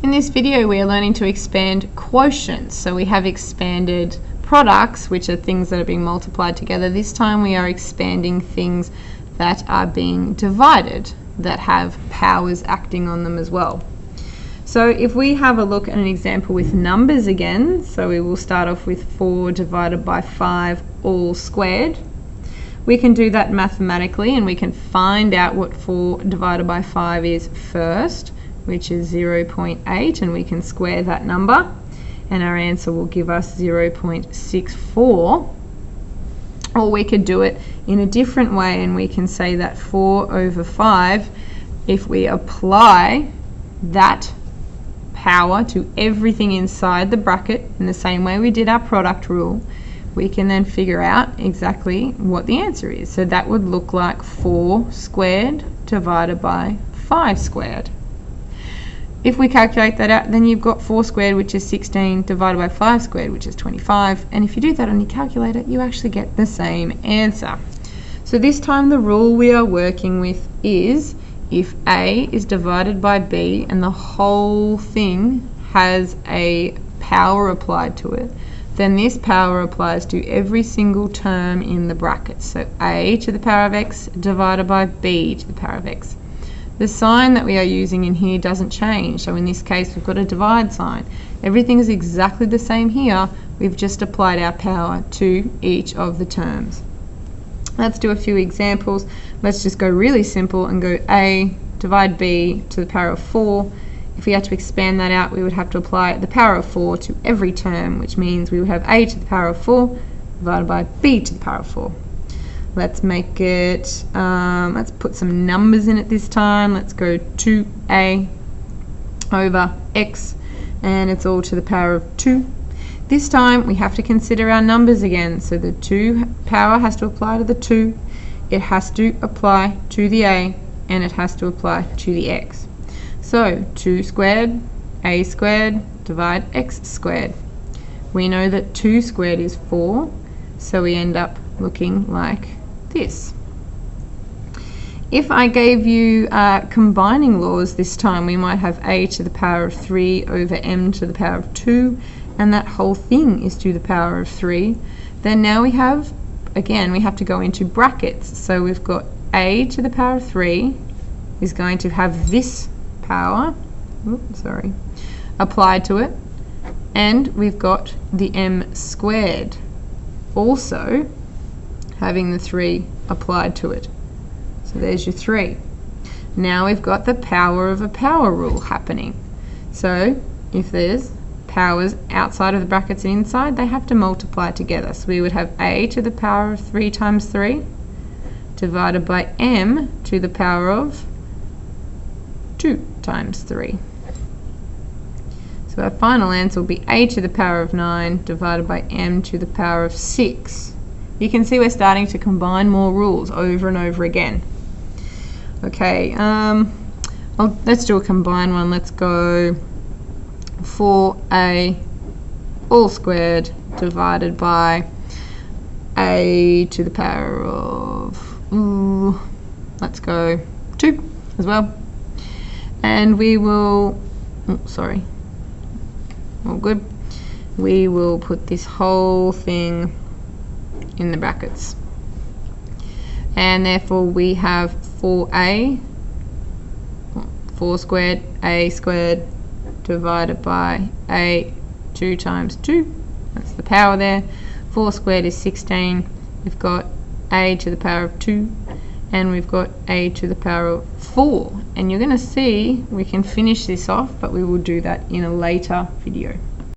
In this video we are learning to expand quotients. So we have expanded products, which are things that are being multiplied together. This time we are expanding things that are being divided, that have powers acting on them as well. So if we have a look at an example with numbers again, so we will start off with 4 divided by 5 all squared. We can do that mathematically and we can find out what 4 divided by 5 is first, which is 0.8, and we can square that number and our answer will give us 0.64. Or we could do it in a different way and we can say that 4 over 5, if we apply that power to everything inside the bracket in the same way we did our product rule, we can then figure out exactly what the answer is. So that would look like 4 squared divided by 5 squared. If we calculate that out, then you've got 4 squared, which is 16, divided by 5 squared, which is 25. And if you do that on your calculator, you actually get the same answer. So this time the rule we are working with is if A is divided by B and the whole thing has a power applied to it, then this power applies to every single term in the bracket. So A to the power of x divided by B to the power of x. The sign that we are using in here doesn't change. So in this case we've got a divide sign. Everything is exactly the same here. We've just applied our power to each of the terms. Let's do a few examples. Let's just go really simple and go A divide B to the power of 4. If we had to expand that out, we would have to apply the power of 4 to every term, which means we would have A to the power of 4 divided by B to the power of 4. Let's make it, let's put some numbers in it this time. Let's go 2A over x, and it's all to the power of 2. This time we have to consider our numbers again. So the 2 power has to apply to the 2, it has to apply to the A, and it has to apply to the x. So 2 squared, A squared, divide x squared. We know that 2 squared is 4, so we end up looking like this. If I gave you combining laws this time, we might have A to the power of 3 over M to the power of 2, and that whole thing is to the power of 3. Then now we have, again, we have to go into brackets. So we've got A to the power of 3 is going to have this power, applied to it, and we've got the M squared also having the 3 applied to it. So there's your 3. Now we've got the power of a power rule happening. So if there's powers outside of the brackets and inside, they have to multiply together. So we would have A to the power of 3 times 3 divided by M to the power of 2 times 3. So our final answer will be A to the power of 9 divided by M to the power of 6. You can see we're starting to combine more rules over and over again. Okay, let's do a combined one. Let's go 4A all squared divided by A to the power of, let's go 2 as well. And we will, all good. We will put this whole thing in the brackets. And therefore we have 4A, 4 squared, A squared, divided by A 2 times 2. That's the power there. 4 squared is 16. We've got A to the power of 2. And we've got A to the power of 4. And you're going to see we can finish this off, but we will do that in a later video.